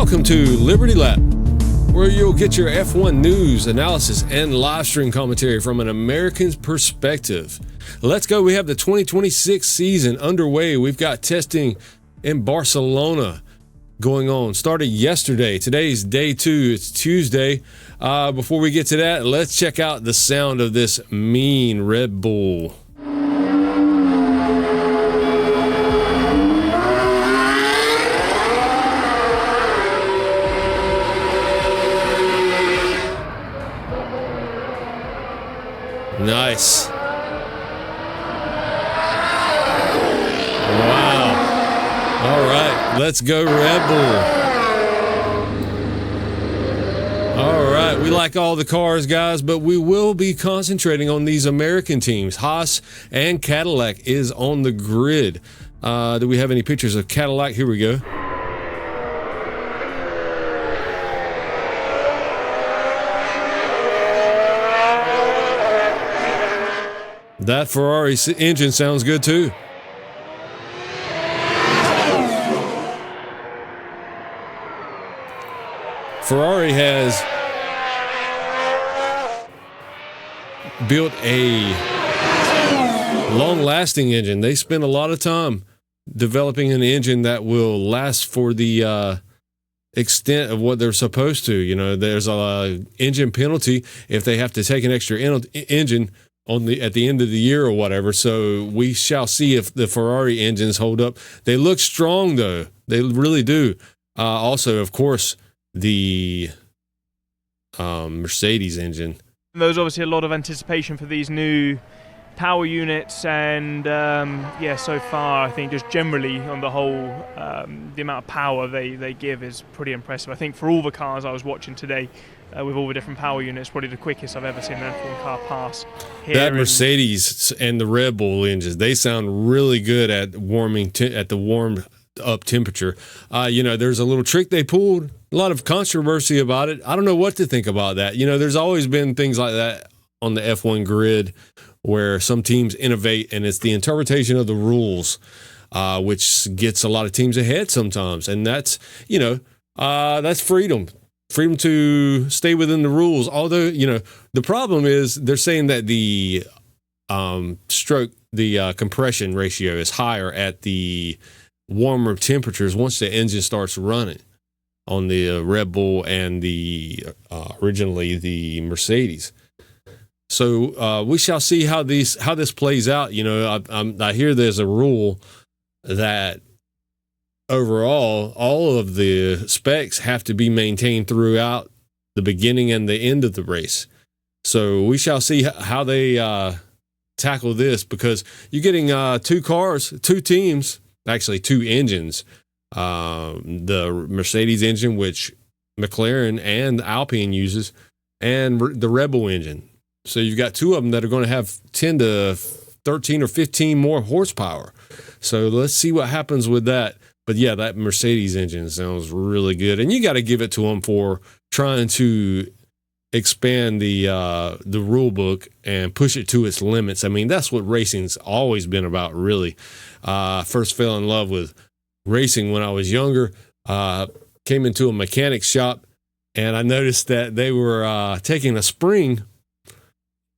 welcome to Liberty Lap, where you'll get your F1 news, analysis, and live stream commentary from an American's perspective. Let's go. We have the 2026 season underway. We've got testing in Barcelona going on. Started yesterday. Today's day 2. It's Tuesday. Before we get to that, let's check out the sound of this mean Red Bull. Nice. Wow. All right, let's go Red Bull. All right, we like all the cars, guys, but we will be concentrating on these American teams. Haas and Cadillac is on the grid. Do we have any pictures of Cadillac? Here we go. That Ferrari engine sounds good too. Ferrari has built a long-lasting engine. They spend a lot of time developing an engine that will last for the extent of what they're supposed to. You know, there's a engine penalty if they have to take an extra engine at the end of the year or whatever. So we shall see if the Ferrari engines hold up. They look strong though. They really do. Also, of course, the Mercedes engine. There's obviously a lot of anticipation for these new power units, and so far I think just generally on the whole, the amount of power they give is pretty impressive. I think for all the cars I was watching today, with all the different power units, probably the quickest I've ever seen an F1 car pass. That Mercedes and the Red Bull engines, they sound really good at at the warmed up temperature. There's a little trick they pulled, a lot of controversy about it. I don't know what to think about that. You know, there's always been things like that on the F1 grid where some teams innovate, and it's the interpretation of the rules, which gets a lot of teams ahead sometimes. And that's freedom. Freedom to stay within the rules. Although, the problem is they're saying that the compression ratio is higher at the warmer temperatures once the engine starts running on the Red Bull and the originally the Mercedes. So we shall see how this plays out. I hear there's a rule that overall, all of the specs have to be maintained throughout the beginning and the end of the race. So we shall see how they tackle this, because you're getting two teams, actually two engines. The Mercedes engine, which McLaren and Alpine uses, and the Red Bull engine. So you've got two of them that are going to have 10 to 13 or 15 more horsepower. So let's see what happens with that. But yeah, that Mercedes engine sounds really good, and you got to give it to them for trying to expand the rule book and push it to its limits. I mean, that's what racing's always been about, really. First fell in love with racing when I was younger. Came into a mechanic shop, and I noticed that they were taking a spring.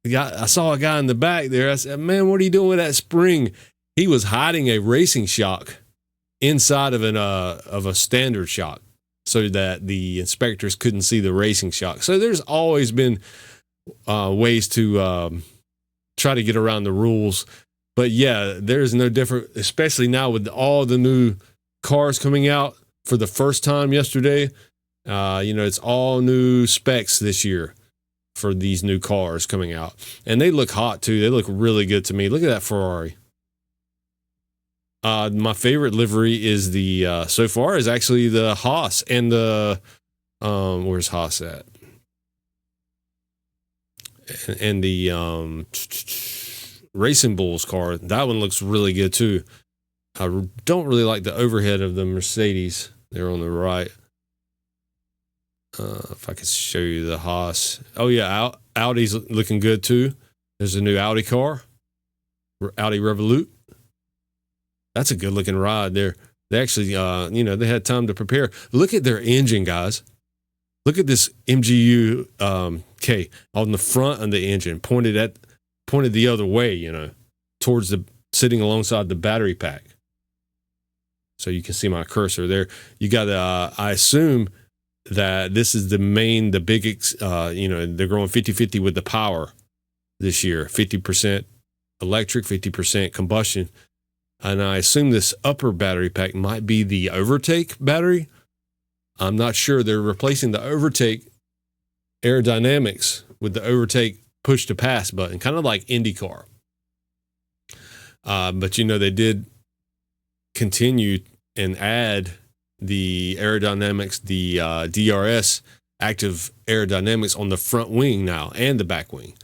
I saw a guy in the back there. I said, "Man, what are you doing with that spring?" He was hiding a racing shock inside of a standard shock, so that the inspectors couldn't see the racing shock. So there's always been ways to try to get around the rules. But yeah, there's no different, especially now with all the new cars coming out for the first time yesterday. It's all new specs this year for these new cars coming out. And they look hot too. They look really good to me. Look at that Ferrari. My favorite livery is so far is actually the Haas and the, where's Haas at? And the Racing Bulls car. That one looks really good too. I don't really like the overhead of the Mercedes. They're on the right. If I could show you the Haas. Oh yeah, Audi's looking good too. There's a new Audi car. Audi Revolut. That's a good looking ride there. They actually, they had time to prepare. Look at their engine, guys. Look at this MGU K on the front of the engine, pointed the other way, towards sitting alongside the battery pack. So you can see my cursor there. You got, I assume that this is the big, they're growing 50-50 with the power this year, 50% electric, 50% combustion. And I assume this upper battery pack might be the overtake battery. I'm not sure. They're replacing the overtake aerodynamics with the overtake push to pass button, kind of like IndyCar. But they did continue and add the aerodynamics, the DRS active aerodynamics on the front wing now and the back wing.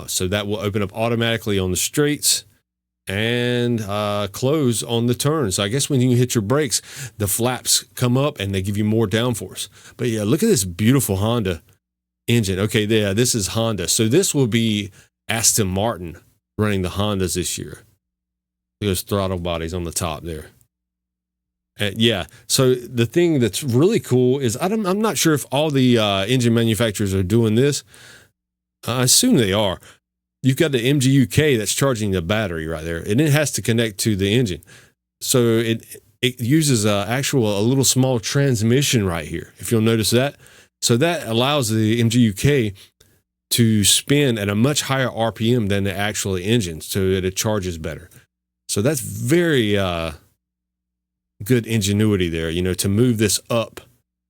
So that will open up automatically on the straights and close on the turn. So I guess when you hit your brakes, the flaps come up and they give you more downforce. But yeah, look at this beautiful Honda engine. Okay, yeah, this is Honda. So this will be Aston Martin running the Hondas this year. Those throttle bodies on the top there. So the thing that's really cool is I'm not sure if all the engine manufacturers are doing this. I assume they are. You've got the MGU-K that's charging the battery right there, and it has to connect to the engine. So it uses a little small transmission right here, if you'll notice that. So that allows the MGU-K to spin at a much higher RPM than the actual engine, so that it charges better. So that's very good ingenuity there, to move this up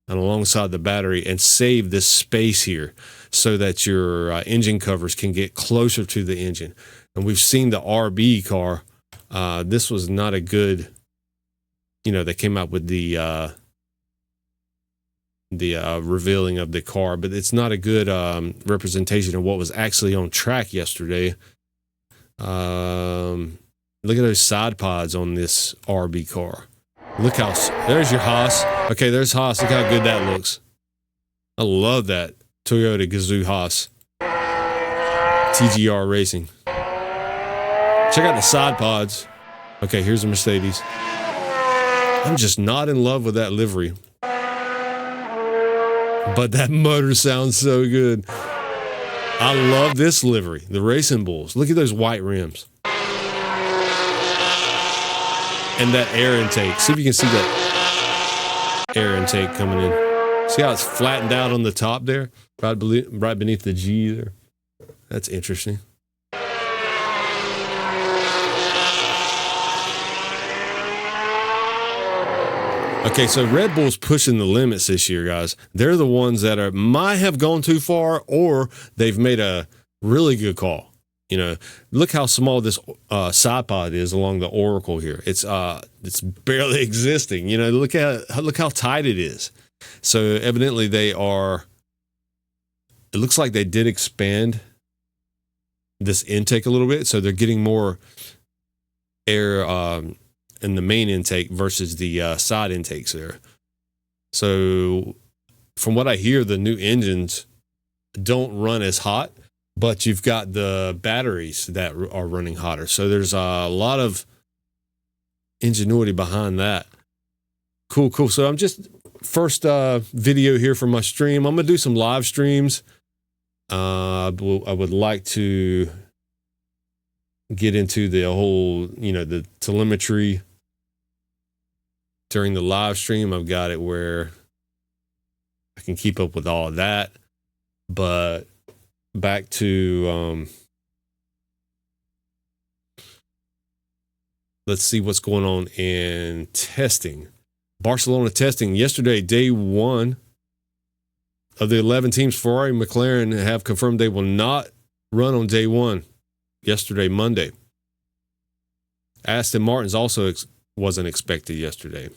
and alongside the battery and save this space here so that your engine covers can get closer to the engine. And we've seen the RB car. This was not a good, they came out with the revealing of the car, but it's not a good representation of what was actually on track yesterday. Look at those side pods on this RB car. Look there's your Haas. Okay, there's Haas. Look how good that looks. I love that Toyota Gazoo Haas. TGR Racing. Check out the side pods. Okay, here's the Mercedes. I'm just not in love with that livery. But that motor sounds so good. I love this livery, the Racing Bulls. Look at those white rims. And that air intake. See if you can see that air intake coming in. See how it's flattened out on the top there? Right beneath the G there. That's interesting. Okay, so Red Bull's pushing the limits this year, guys. They're the ones that might have gone too far, or they've made a really good call. Look how small this side pod is along the Oracle here. It's barely existing. Look how tight it is. So evidently they are. It looks like they did expand this intake a little bit, so they're getting more air in the main intake versus the side intakes there. So from what I hear, the new engines don't run as hot, but you've got the batteries that are running hotter. So there's a lot of ingenuity behind that. Cool. So I'm just first video here for my stream. I'm going to do some live streams. I would like to get into the whole, the telemetry during the live stream. I've got it where I can keep up with all of that. But back to let's see what's going on in testing. Barcelona testing yesterday, day one of the 11 teams. Ferrari and McLaren have confirmed they will not run on day one. Yesterday, Monday. Aston Martin's also wasn't expected yesterday.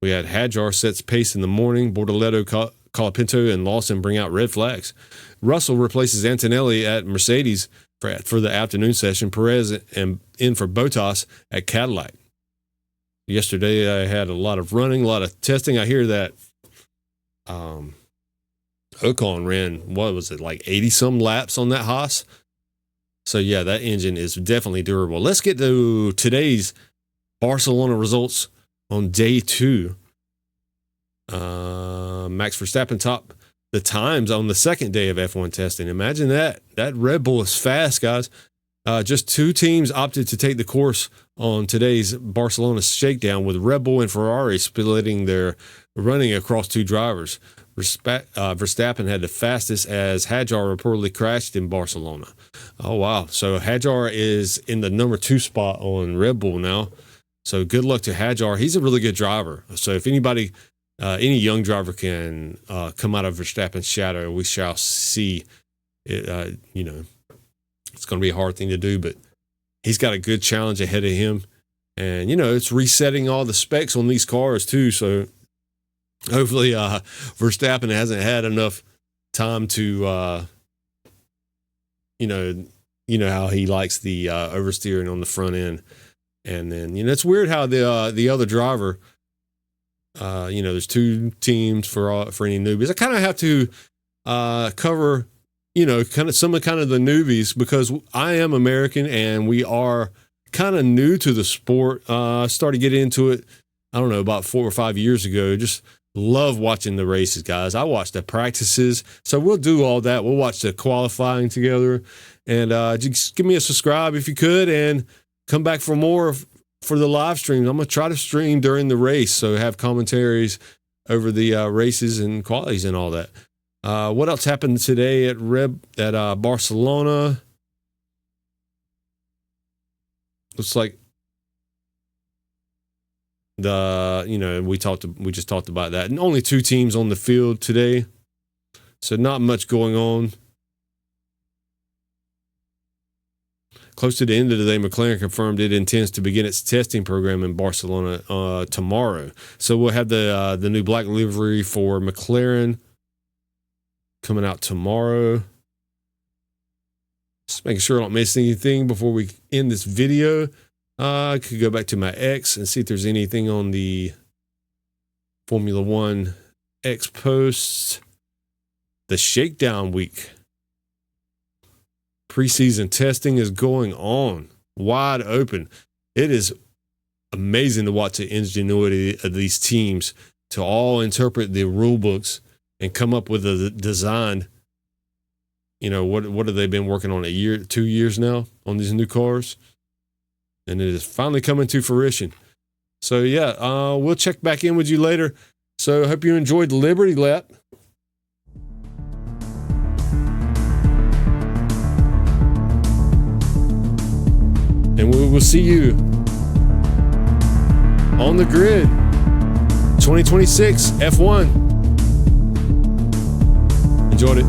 We had Hadjar sets pace in the morning. Bortoleto, Colapinto, and Lawson bring out red flags. Russell replaces Antonelli at Mercedes for the afternoon session. Perez and in for Bottas at Cadillac. Yesterday, I had a lot of running, a lot of testing. I hear that Ocon ran, what was it, like 80-some laps on that Haas? So, yeah, that engine is definitely durable. Let's get to today's Barcelona results on day 2. Max Verstappen topped the times on the second day of F1 testing. Imagine that. That Red Bull is fast, guys. Just 2 teams opted to take the course on today's Barcelona shakedown, with Red Bull and Ferrari splitting their running across 2 drivers. Verstappen had the fastest, as Hadjar reportedly crashed in Barcelona. Oh, wow. So Hadjar is in the number 2 spot on Red Bull now. So good luck to Hadjar. He's a really good driver. So if anybody, any young driver can come out of Verstappen's shadow, we shall see. It, it's going to be a hard thing to do, but he's got a good challenge ahead of him. And, it's resetting all the specs on these cars too. So hopefully Verstappen hasn't had enough time to, how he likes the oversteering on the front end. And then, it's weird how the other driver, there's 2 teams for any newbies. I kind of have to cover, some of the newbies, because I am American and we are kind of new to the sport. I started getting into it, I don't know, about 4 or 5 years ago. Just love watching the races, guys. I watch the practices. So we'll do all that. We'll watch the qualifying together. And just give me a subscribe if you could, and come back for more for the live streams. I'm going to try to stream during the race, so have commentaries over the races and qualities and all that. What else happened today at Barcelona? Looks like we just talked about that. And only 2 teams on the field today, so not much going on. Close to the end of the day, McLaren confirmed it intends to begin its testing program in Barcelona tomorrow. So we'll have the new black livery for McLaren coming out tomorrow. Just making sure I don't miss anything before we end this video. I could go back to my X and see if there's anything on the Formula One X posts. The shakedown week. Preseason testing is going on, wide open. It is amazing to watch the ingenuity of these teams to all interpret the rule books and come up with a design. What have they been working on, 2 years now on these new cars? And it is finally coming to fruition. So yeah, we'll check back in with you later. So I hope you enjoyed the Liberty Lap. And we will see you on the grid. 2026 F1. Enjoyed it.